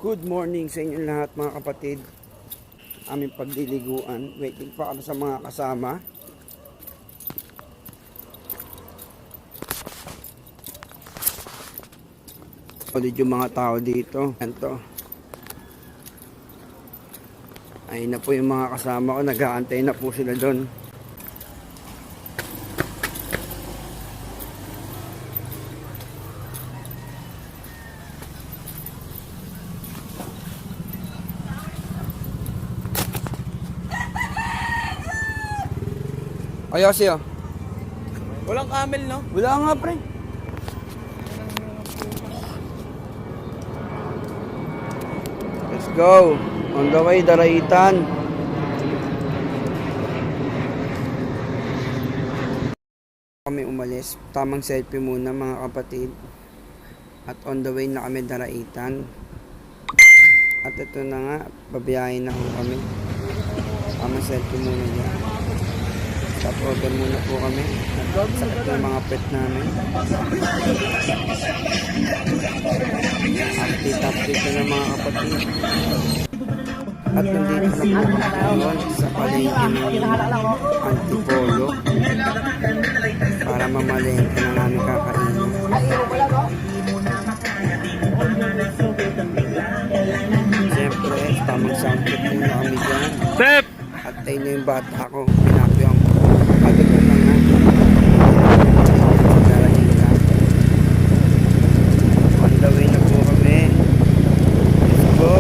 Good morning sa inyo lahat mga kapatid. Aming pagliliguan. Waiting pa kami sa mga kasama. Ulit yung mga tao dito. Ito. Ayun na po yung mga kasama ko. Nag-aantay na po sila doon. Ayos yun. Walang camel, no? Wala nga, pre. Let's go. On the way, Daraitan. Kami umalis. Tamang selfie muna mga kapatid. At on the way na kami, Daraitan. At ito na nga, babiyahin na kami. Tamang selfie muna dyan. Stop order muna po kami. At sakit ng mga pet namin. Update na mga kapatid. At nandito na po ngayon sa palengke ng Antipolo para mamalengke na namin kakainin. Siyempre, tamang soundcheck na kami dyan. Step! At tayo na yung bata ko. Pinapiyang ko. At ito na nga. Darating ka. On the way na po kami. Let's go.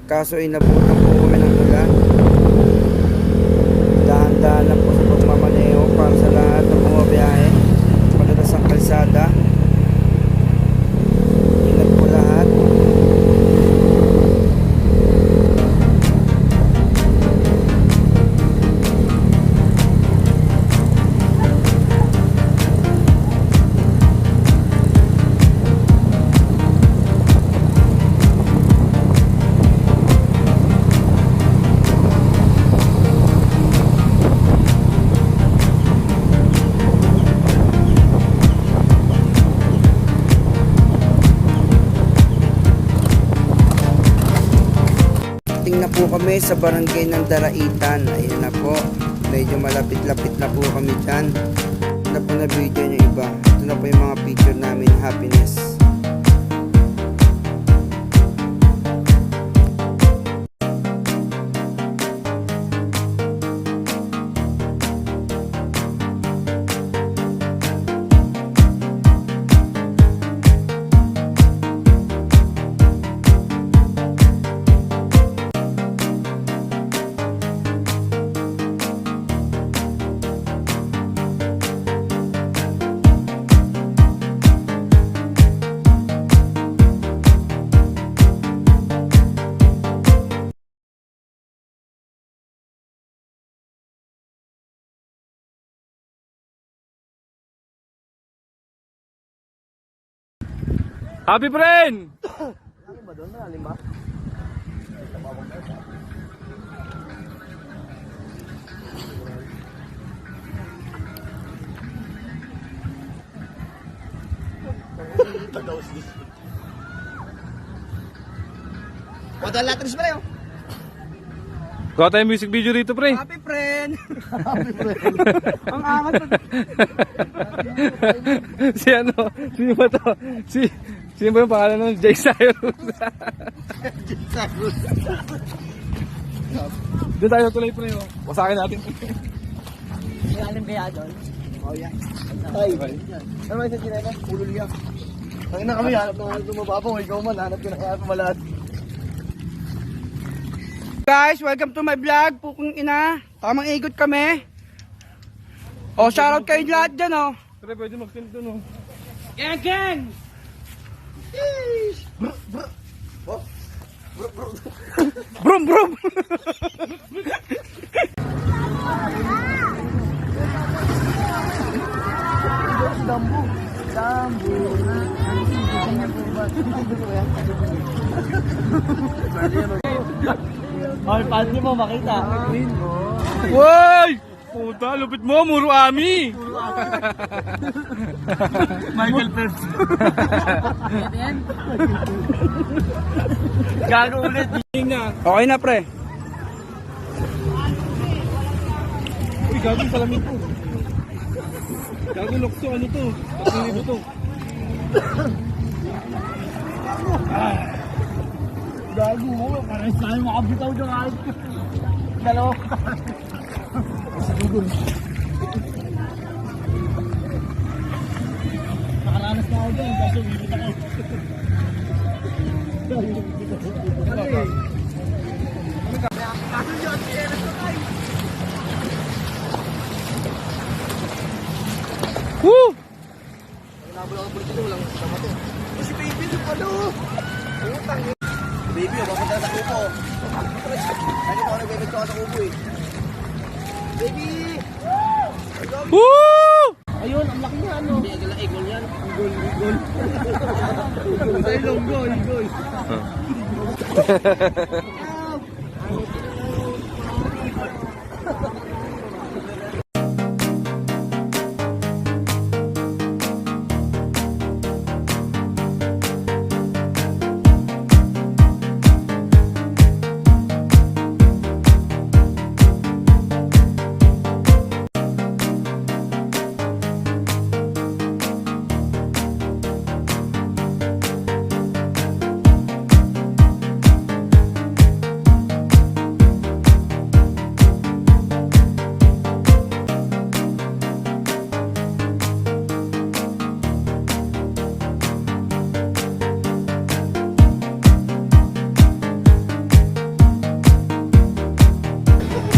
Kaso inabutan po kami ng ulan. Dahan-dahan lang po sa pagmamaneho para sa lahat ng bumabiyahe. Padalas ang kalsada. Ingat po lahat. Na po kami sa barangay ng Daraitan. Ayun na po. Medyo malapit-lapit na po kami dyan. Ito na po na video nyo iba. Ito na po yung mga picture namin. Happiness. Happy friend! Ano ba doon? Malalim ba? Padalatris pa rin. Gawa tayong music video dito, pre. Happy friend! Happy friend! Ang angat na. Si ano? Sino ba to? Sino ba yung pangalan nun? Jay Cyrus. Doon tayo tuloy, pre. Wasakin natin. Ilalim kaya doon? Oh, yeah. Ay, ano ba yung sineta? Ulul niya. Ang na kami, hanap ng mababaw. Ikaw man, hanap ka na kaya pumalat. Guys, welcome to my vlog. Pukong ina. Tamang ikot kami. O, shoutout kayo lahat dyan, o. Pre, pwede mag-send doon, oh. Gang, gang! Brum, brum! All pati mo makita. Woy! Puta, lupit mo, muro ami! Michael Phelps. Gago ulit. Okay na, pre. Uy, gago yung salamin ko. Gago lokso, ano to? 3,000 to. Gago mo. Parang sa'yo makabitaw dyan kahit. Dalawa. Nakaranas na ako dyan. Kaso ulit ako. Woo! Baby, mapunta sa kubo. Ano ko nagbebet ko sa kubo eh. Baby! Woo! Ayun, ang laki niya ano. Hindi, agala egol yan. Igol.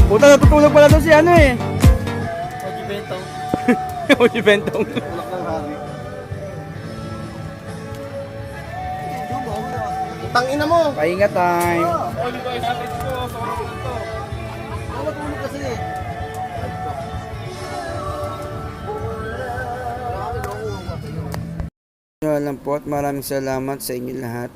Puta, natutulog pala doon si ano eh. Oji Bentong. Oji Bentong. Tangina mo! Pahinga time. Oh, dito ay average ko. Sa oras ko to. Ano matulog kasi eh? Yun lang po at maraming salamat sa inyo lahat.